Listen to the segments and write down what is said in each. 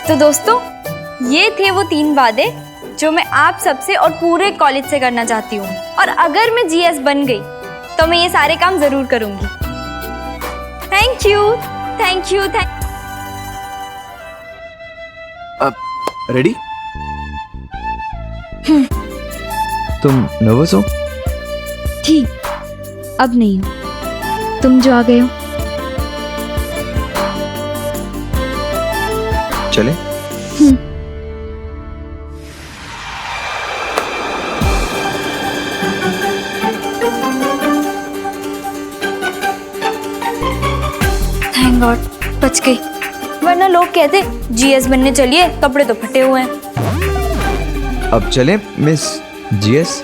तो दोस्तों, ये थे वो 3 वादे जो मैं आप सबसे और पूरे कॉलेज से करना चाहती हूँ। और अगर मैं जीएस बन गई तो मैं ये सारे काम जरूर करूंगी। Thank you, thank you, ready? तुम नर्वस हो? ठीक, अब नहीं हो। तुम जो आ गए हो। चले? थैंक गॉड, बच गई। वरना लोग कहते जीएस बनने चलिए, कपड़े तो फटे हुए हैं। अब चले मिस जीएस?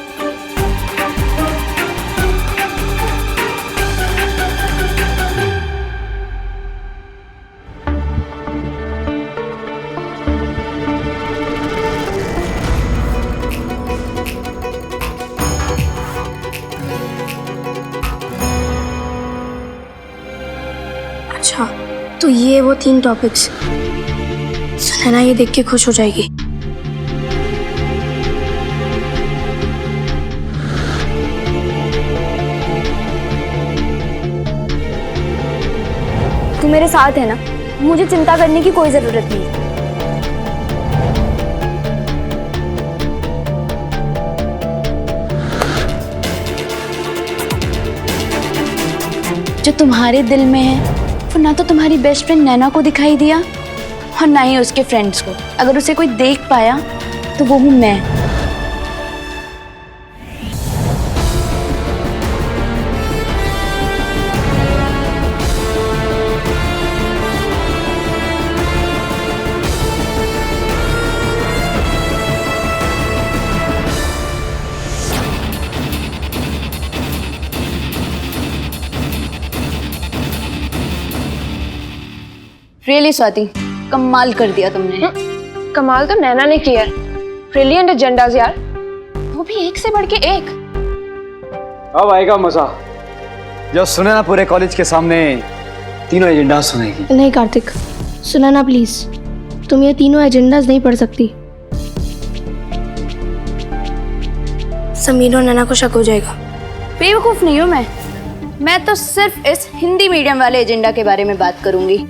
अच्छा, तो ये वो 3 टॉपिक्स। सुनैना ये देख के खुश हो जाएगी। तू मेरे साथ है ना, मुझे चिंता करने की कोई जरूरत नहीं। जो तुम्हारे दिल में है वो ना तो तुम्हारी बेस्ट फ्रेंड नैना को दिखाई दिया और ना ही उसके फ्रेंड्स को। अगर उसे कोई देख पाया तो वो हूं मैं। रियली स्वाति, कमाल कर दिया तुमने। कमाल तो नैना ने किया है। ब्रिलियंट एजेंडाज यार, वो भी एक से बढ़ के एक। अब आएगा मजा जब सुनैना पूरे कॉलेज के सामने तीनों एजेंडा सुनाएगी। नहीं कार्तिक, सुनैना प्लीज, तुम ये तीनों एजेंडाज नहीं पढ़ सकती। समीर और नैना को शक हो जाएगा। बेवकूफ नहीं हूँ मैं तो सिर्फ इस हिंदी मीडियम वाले एजेंडा के बारे में बात करूंगी।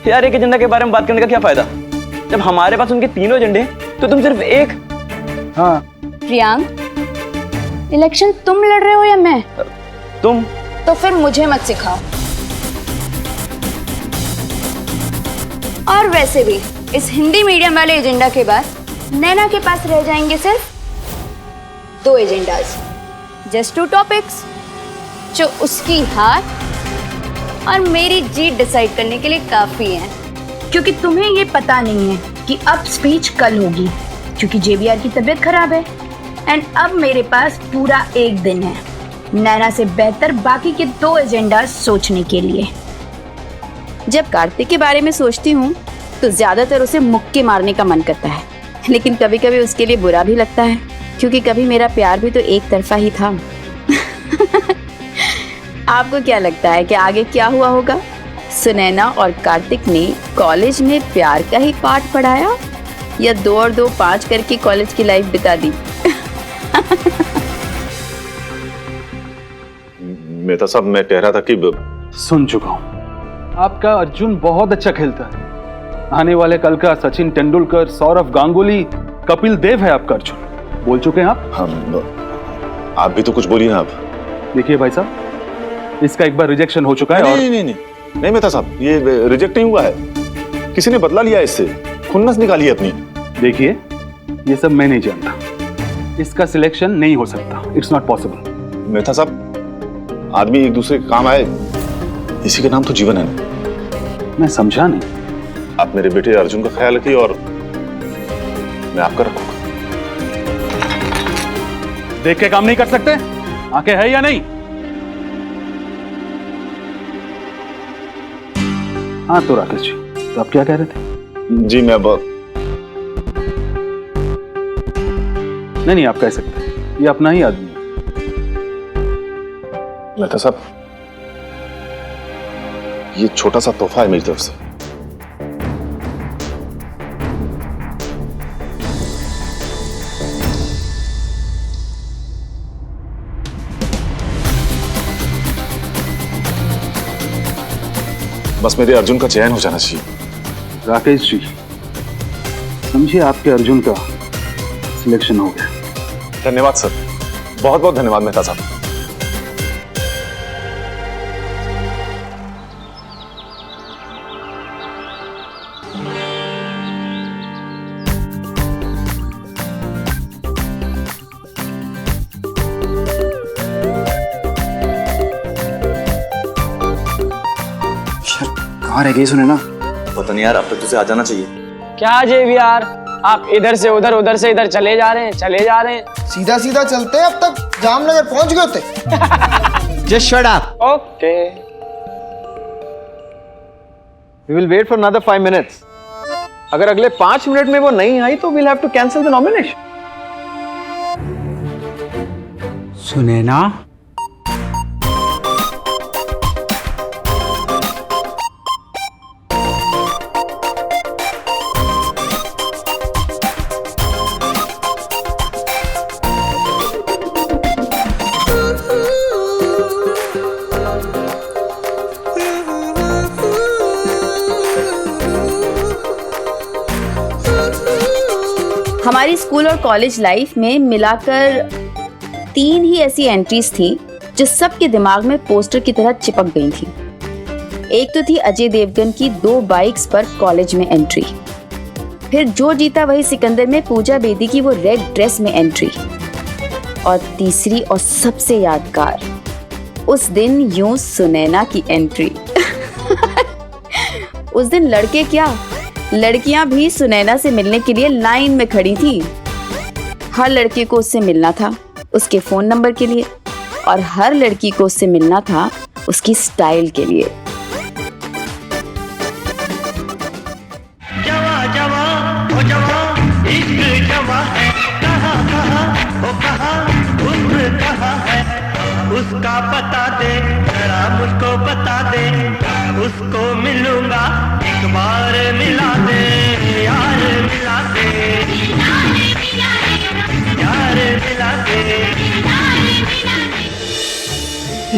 यार एक एजेंडा के बारे में बात करने का क्या फायदा जब हमारे पास उनके तीनों एजेंडे तो तुम सिर्फ एक। हाँ प्रियांक, इलेक्शन तुम लड़ रहे हो या मैं? तुम। तो फिर मुझे मत सिखाओ। और वैसे भी इस हिंदी मीडियम वाले एजेंडा के बाद नैना के पास रह जाएंगे सिर्फ 2 एजेंडाज, जस्ट 2 टॉपिक्स, जो उसकी हार और मेरी जीत डिसाइड करने के लिए काफी है। क्योंकि तुम्हें ये पता नहीं है कि अब स्पीच कल होगी, क्योंकि जेबीआर की तबीयत खराब है। एंड अब मेरे पास पूरा 1 दिन है नैना से बेहतर बाकी के 2 एजेंडा सोचने के लिए। जब कार्तिक के बारे में सोचती हूँ तो ज्यादातर उसे मुक्के मारने का मन करता है, लेकिन कभी कभी उसके लिए बुरा भी लगता है, क्योंकि कभी मेरा प्यार भी तो एक तरफा ही था। आपको क्या लगता है कि आगे क्या हुआ होगा? सुनैना और कार्तिक ने कॉलेज में प्यार का ही पाठ पढ़ाया या 2 और 2 5 करके कॉलेज की लाइफ बिता दी? मेहता साहब, मैं कह रहा था कि सुन चुका हूँ, आपका अर्जुन बहुत अच्छा खेलता है। आने वाले कल का सचिन तेंदुलकर, सौरव गांगुली, कपिल देव है आपका अर्जुन। बोल चुके हैं आप? हम आप भी तो कुछ बोलिए ना। आप देखिए भाई साहब, इसका एक बार रिजेक्शन हो चुका है। नहीं मेहता साहब, ये रिजेक्ट नहीं हुआ है, किसी ने बदला लिया, इससे खुन्नस निकाली है अपनी। देखिए, ये सब मैं नहीं जानता, इसका सिलेक्शन नहीं हो सकता, इट्स नॉट पॉसिबल। मेहता साहब, आदमी एक दूसरे के काम आए, इसी का नाम तो जीवन है ना। मैं समझा नहीं। आप मेरे बेटे अर्जुन का ख्याल रखिए और मैं आपका रखूंगा। देख के काम नहीं कर सकते? आंखें है या नहीं? हाँ तो राकेश जी, तो आप क्या कह रहे थे? जी मैं नहीं, आप कह सकते हैं, ये अपना ही आदमी है। मेहता साहब, ये छोटा सा तोहफा है मेरी तरफ से। बस मेरे अर्जुन का चयन हो जाना चाहिए। राकेश जी, समझिए आपके अर्जुन का सिलेक्शन हो गया। धन्यवाद सर, बहुत बहुत धन्यवाद मेहता साहब। कहाँ रह गई सुनैना? पता नहीं यार, अब तक तुझे आ जाना चाहिए। क्या जेवीआर, आप इधर से उधर, उधर से इधर चले जा रहे हैं, चले जा रहे हैं। सीधा सीधा चलते हैं, अब तक जामनगर पहुंच गए होते। Just shut up. Okay. We will wait for another 5 minutes. अगर अगले 5 मिनट में वो नहीं आई तो we'll have to cancel the nomination. Sunaina, हमारी स्कूल और कॉलेज लाइफ में मिलाकर 3 ही ऐसी एंट्रीज थी जो सबके दिमाग में पोस्टर की तरह चिपक गई थी। एक तो थी अजय देवगन की 2 बाइक्स पर कॉलेज में एंट्री, फिर जो जीता वही सिकंदर में पूजा बेदी की वो रेड ड्रेस में एंट्री, और तीसरी और सबसे यादगार, उस दिन यूं सुनैना की एंट्री। उस दिन लड़के क्या, लड़कियां भी सुनैना से मिलने के लिए लाइन में खड़ी थी। हर लड़के को उससे मिलना था उसके फोन नंबर के लिए, और हर लड़की को उससे मिलना था उसकी स्टाइल के लिए। उसका पता दे, जरा मुझको बता दे, उसको मिलूंगा एक बार, मिला दे यार, मिला दे यार, मिला दे।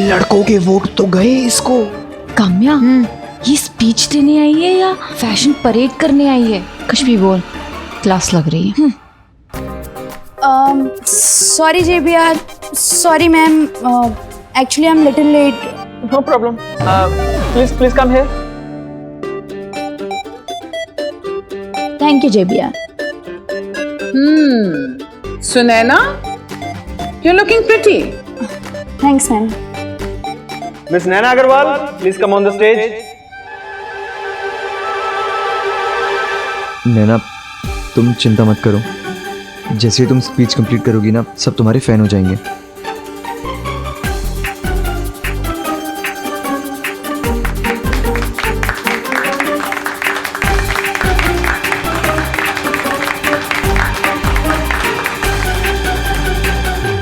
लड़कों के वोट तो गए इसको। काम्या, ये स्पीच देने आई है या फैशन परेड करने आई है? कुछ भी बोल, क्लास लग रही है। Sorry JBR, sorry ma'am, actually I am little late. No problem. Please come here. Thank you JBR. Sunaina, you're looking pretty. Thanks ma'am. Miss Naina Agarwal, please come on the stage. Naina, तुम चिंता मत करो, जैसे ही तुम speech complete करोगी ना, सब तुम्हारे फैन हो जाएंगे।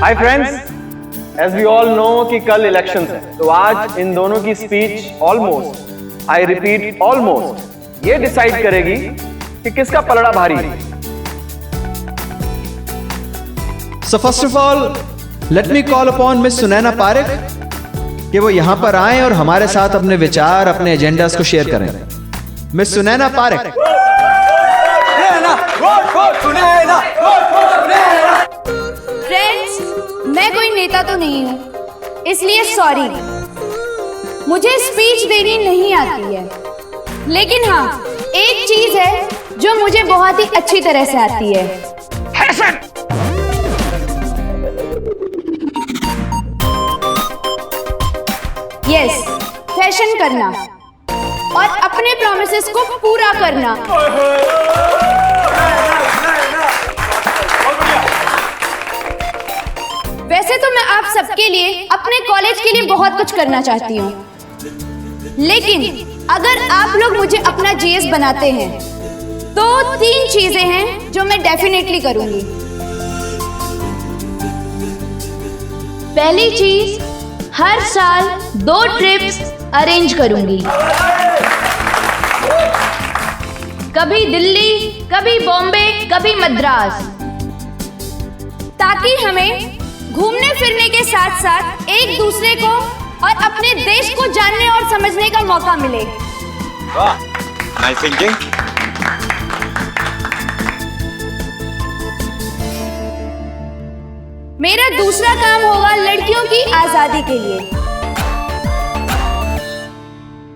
Hi friends, as we all know कि कल इलेक्शंस है, तो आज इन दोनों की speech almost, I repeat almost, ये डिसाइड करेगी कि किसका पलड़ा भारी है। So first of all, let me call upon Miss Sunaina Parekh कि वो यहाँ पर आएं और हमारे साथ अपने विचार, अपने एजेंडास को शेयर करें। मिस सुनैना पारेख। फ्रेंड्स, मैं कोई नेता तो नहीं हूँ, इसलिए सॉरी, मुझे स्पीच देनी नहीं आती है, लेकिन हाँ, एक चीज है जो मुझे बहुत ही अच्छी तरह से आती है। यस, फैशन करना और अपने प्रॉमिसेस को पूरा करना। वैसे तो मैं आप सबके लिए, अपने कॉलेज के लिए बहुत कुछ करना चाहती हूँ, लेकिन अगर आप लोग मुझे अपना जीएस बनाते हैं तो 3 चीजें हैं जो मैं डेफिनेटली करूंगी। पहली चीज, हर साल 2 ट्रिप्स अरेंज करूंगी, कभी दिल्ली, कभी बॉम्बे, कभी मद्रास, ताकि हमें घूमने फिरने के साथ साथ एक दूसरे को और अपने देश को जानने और समझने का मौका मिले। वाह, नाइस थिंकिंग। मेरा दूसरा काम होगा लड़कियों की आजादी के लिए।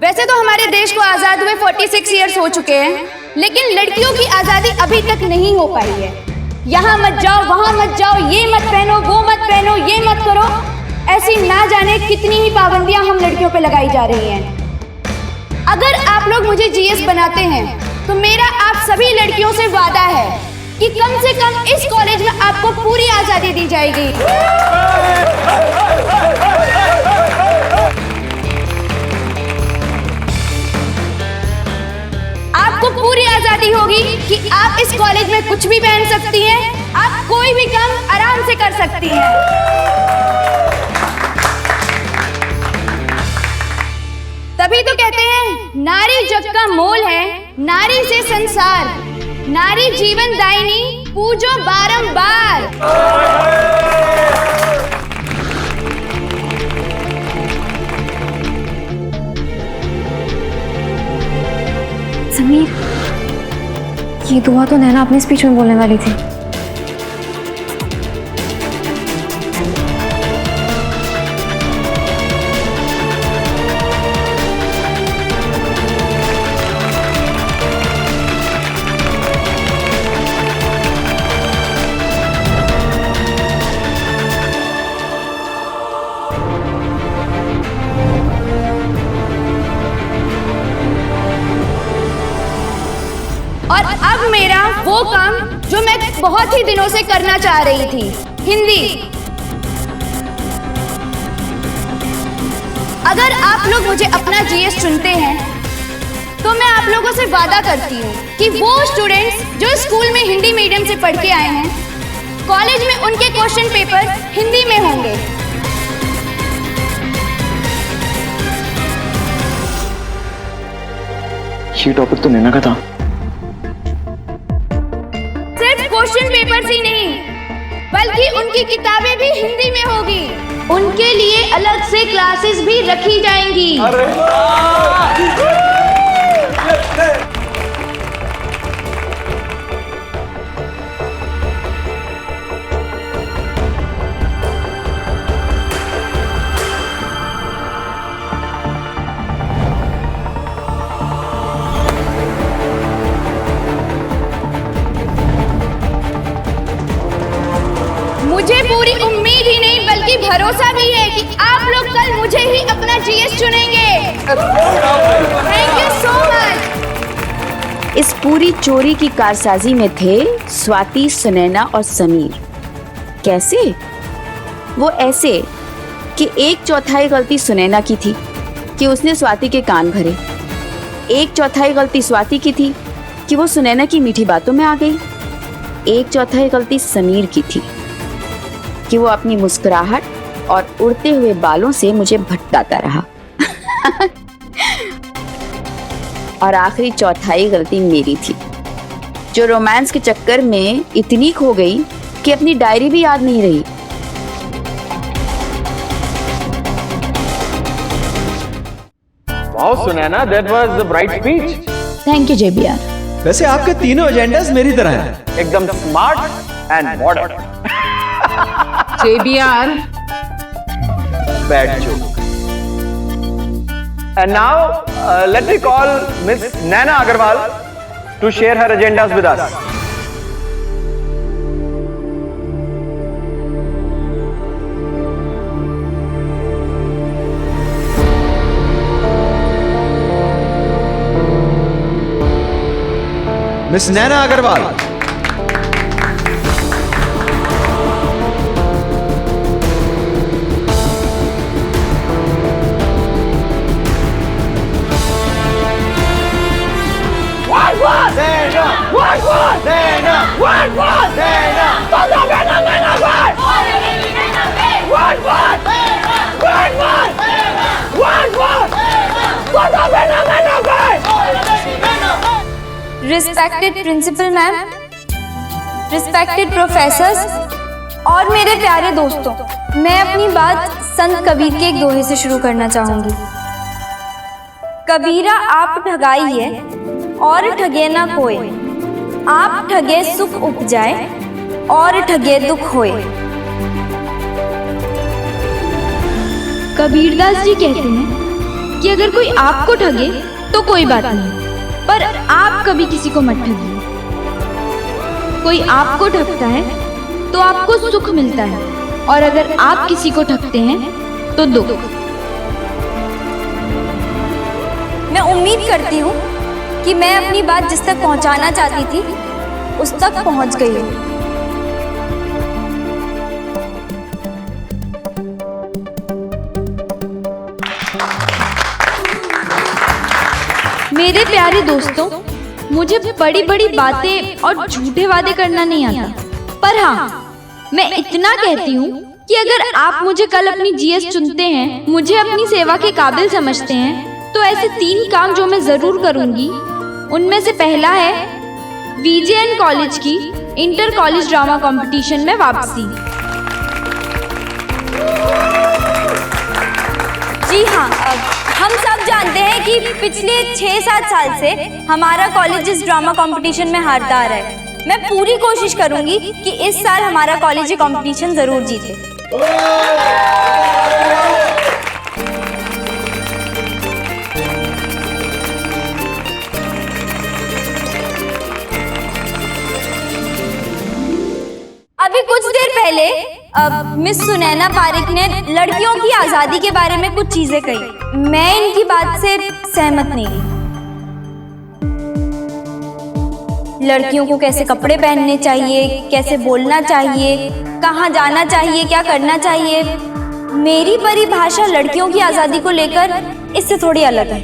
वैसे तो हमारे देश को आजाद हुए 46 इयर्स हो चुके हैं, लेकिन लड़कियों की आजादी अभी तक नहीं हो पाई है। यहाँ मत जाओ, वहां मत जाओ, ये मत पहनो, वो मत पहनो, ये मत करो, ऐसी ना जाने कितनी ही पाबंदियां हम लड़कियों पे लगाई जा रही हैं। अगर आप लोग मुझे जीएस बनाते हैं तो मेरा आप सभी लड़कियों से वादा है कि कम से कम इस कॉलेज में आपको पूरी आजादी दी जाएगी। आपको पूरी आजादी होगी कि आप इस कॉलेज में कुछ भी पहन सकती हैं, आप कोई भी काम आराम से कर सकती हैं। तभी तो कहते हैं नारी जग का मोल है, नारी से संसार, नारी जीवन दायिनी, पूजो बारंबार। समीर, ये दुआ तो नैना अपने स्पीच में बोलने वाली थी। और अब मेरा वो काम जो मैं बहुत ही दिनों से करना चाह रही थी, हिंदी। अगर आप लोग मुझे अपना जीएस चुनते हैं तो मैं आप लोगों से वादा करती हूँ कि वो स्टूडेंट्स जो स्कूल में हिंदी मीडियम से पढ़ के आए हैं, कॉलेज में उनके क्वेश्चन पेपर हिंदी में होंगे। ये टॉपिक तो नैना का था। सिर्फ क्वेश्चन पेपर्स ही नहीं, बल्कि उनकी किताबें भी हिंदी में होगी। उनके लिए अलग से क्लासेस भी रखी जाएंगी। मुझे पूरी उम्मीद ही नहीं बल्कि भरोसा भी है कि आप लोग कल मुझे ही अपना जीएस चुनेंगे। Thank you so much. इस पूरी चोरी की कारसाजी में थे स्वाति, सुनैना और समीर। कैसे? वो ऐसे कि 1/4 गलती सुनैना की थी कि उसने स्वाति के कान भरे, 1/4 गलती स्वाति की थी कि वो सुनैना की मीठी बातों में आ गई, 1/4 गलती समीर की थी कि वो अपनी मुस्कुराहट और उड़ते हुए बालों से मुझे भटकाता रहा। और आखिरी 1/4 गलती मेरी थी, जो रोमांस के चक्कर में इतनी खो गई कि अपनी डायरी भी याद नहीं रही। Wow Sunaina, that was the bright speech. Thank you JBR. वैसे आपके तीनों एजेंडास मेरी तरह हैं। एकदम smart and modern. JBR. Bad joke. And now, let me call Miss Naina Agarwal to share her agendas with us. Miss Naina Agarwal. Respected principal ma'am, respected professors और मेरे प्यारे दोस्तों, मैं अपनी बात संत कबीर के एक दोहे से शुरू करना चाहूंगी। कबीरा आप ठगाइए और ठगे ना कोई, आप ठगे सुख उपजाए और ठगे दुख होए। कबीरदास जी कहते हैं कि अगर कोई आपको ठगे तो कोई बात नहीं, पर आप कभी किसी को मत ठगिए। कोई आपको ठगता है तो आपको सुख मिलता है, और अगर आप किसी को ठगते हैं तो दुख। मैं उम्मीद करती हूँ कि मैं अपनी बात जिस तक पहुँचाना चाहती थी उस तक पहुँच गई हूँ। मेरे प्यारे दोस्तों, मुझे बड़ी बड़ी बातें और झूठे वादे करना नहीं आता, पर हाँ, मैं इतना कहती हूँ कि अगर आप मुझे कल अपनी जीएस चुनते हैं, मुझे अपनी सेवा के काबिल समझते हैं, तो ऐसे 3 काम जो मैं जरूर करूँगी, उनमें से पहला है VJN कॉलेज की इंटर कॉलेज ड्रामा कंपटीशन में वापसी। जी हाँ, हम सब जानते हैं कि पिछले 6-7 साल से हमारा कॉलेज इस ड्रामा कंपटीशन में हारता आ रहा है। मैं पूरी कोशिश करूंगी कि इस साल हमारा कॉलेज ये कंपटीशन जरूर जीते। अभी कुछ देर पहले मिस सुनैना पारिक ने लड़कियों की आजादी के बारे में कुछ चीजें कही। मैं इनकी बात से सहमत नहीं। लड़कियों को कैसे कपड़े पहनने चाहिए, कैसे बोलना चाहिए, कहाँ जाना चाहिए, क्या करना चाहिए, मेरी परिभाषा लड़कियों की आजादी को लेकर इससे थोड़ी अलग है।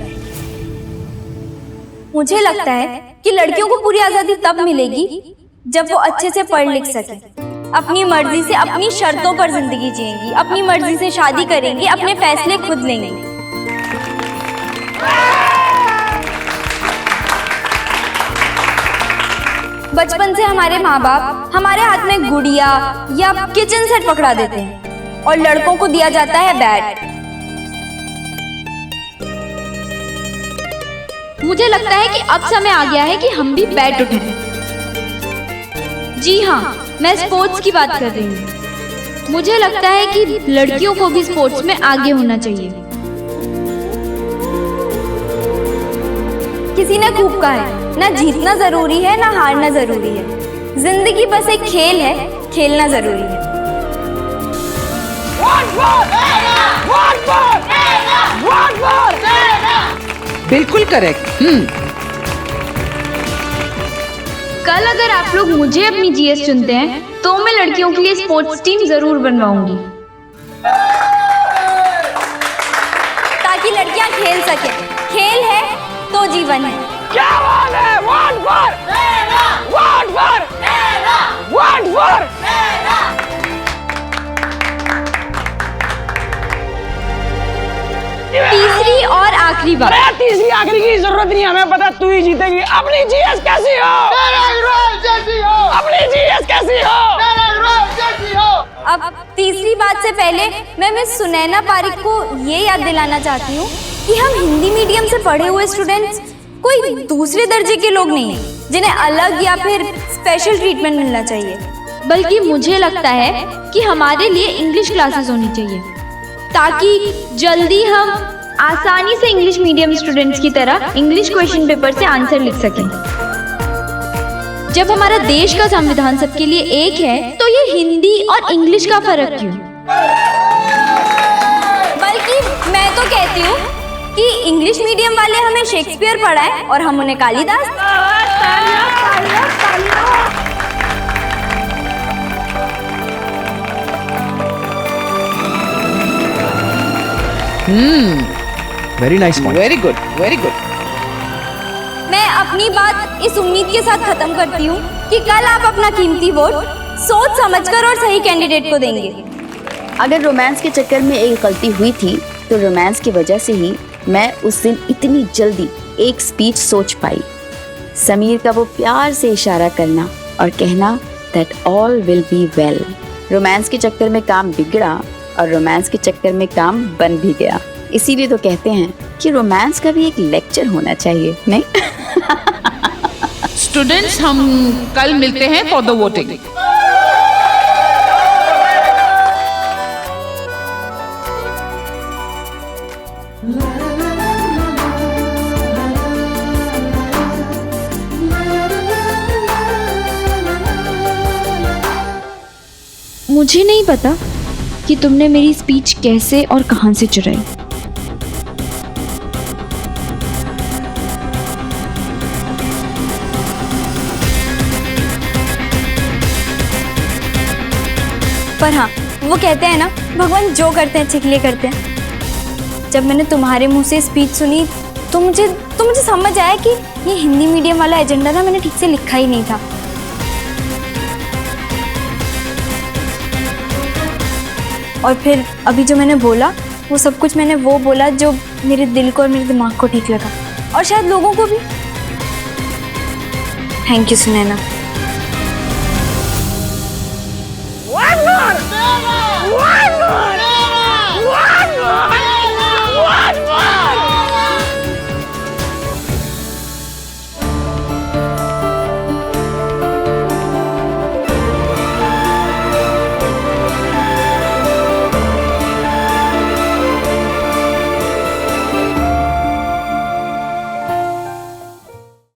मुझे लगता है कि लड़कियों को पूरी आजादी तब मिलेगी जब वो अच्छे से पढ़ लिख सके, अपनी मर्जी से अपनी शर्तों पर जिंदगी जिएंगी, अपनी मर्जी से शादी करेंगी, अपने फैसले खुद लेंगी। बचपन से हमारे माँ बाप हमारे हाथ में गुड़िया या किचन सेट पकड़ा देते हैं और लड़कों को दिया जाता है बैट। मुझे लगता है कि अब समय आ गया है कि हम भी बैट उठाएं। जी हाँ, मैं स्पोर्ट्स की बात कर रही हूँ। मुझे लगता है कि लड़कियों को भी स्पोर्ट्स में आगे होना चाहिए। किसी ने खूब कहा है, ना जीतना जरूरी है ना हारना जरूरी है, जिंदगी बस एक खेल है, खेलना जरूरी है। बिल्कुल करेक्ट। कल अगर आप लोग मुझे अपनी जीएस चुनते हैं तो मैं लड़कियों के लिए स्पोर्ट्स टीम जरूर बनवाऊंगी, ताकि लड़कियां खेल सकें। खेल है तो जीवन है। क्या बात है? Vote for Naina, vote for Naina, vote for Naina. तीसरी और आखिरी बात। तीसरी आखिरी की जरूरत नहीं, हमें पता तू ही जीतेगी। अपनी जीएस कैसी हो? अपनी जीएस कैसी हो? अब तीसरी बात से पहले मैं मिस सुनैना पारिक को ये याद दिलाना चाहती हूँ कि हम हिंदी मीडियम से पढ़े हुए स्टूडेंट्स कोई दूसरे दर्जे के लोग नहीं हैं जिन्हें अलग या फिर स्पेशल ट्रीटमेंट मिलना चाहिए, बल्कि मुझे लगता है कि हमारे लिए इंग्लिश क्लासेस होनी चाहिए, ताकि जल्दी हम आसानी से इंग्लिश मीडियम स्टूडेंट्स की तरह इंग्लिश क्वेश्चन पेपर से आंसर लिख सकें। जब हमारा देश का संविधान सबके लिए एक है तो ये हिंदी और इंग्लिश का फर्क क्यों? बल्कि मैं तो कहती हूँ कि इंग्लिश मीडियम वाले हमें शेक्सपियर पढ़ाएं और हम उन्हें Kalidas. Very nice point. Very good, very good. मैं अपनी बात इस उम्मीद के साथ खत्म करती हूँ कि कल आप अपना कीमती वोट सोच समझकर और सही कैंडिडेट को देंगे। अगर रोमांस के चक्कर में एक गलती हुई थी तो रोमांस की वजह से ही मैं उस दिन इतनी जल्दी एक स्पीच सोच पाई। समीर का वो प्यार से इशारा करना और कहना that all will be well. Romance के चक्कर में काम बिगड़ा और रोमांस के चक्कर में काम बन भी गया। इसीलिए तो कहते हैं कि रोमांस का भी एक लेक्चर होना चाहिए, नहीं? स्टूडेंट्स, हम कल मिलते हैं फॉर द वोटिंग। मुझे नहीं पता कि तुमने मेरी स्पीच कैसे और कहां से चुराई। पर हाँ, वो कहते हैं ना, भगवान जो करते हैं अच्छे के लिए करते हैं। जब मैंने तुम्हारे मुंह से स्पीच सुनी तो मुझे समझ आया कि ये हिंदी मीडियम वाला एजेंडा ना मैंने ठीक से लिखा ही नहीं था। और फिर अभी जो मैंने बोला वो सब कुछ मैंने वो बोला जो मेरे दिल को और मेरे दिमाग को ठीक लगा, और शायद लोगों को भी। Thank you Sunaina.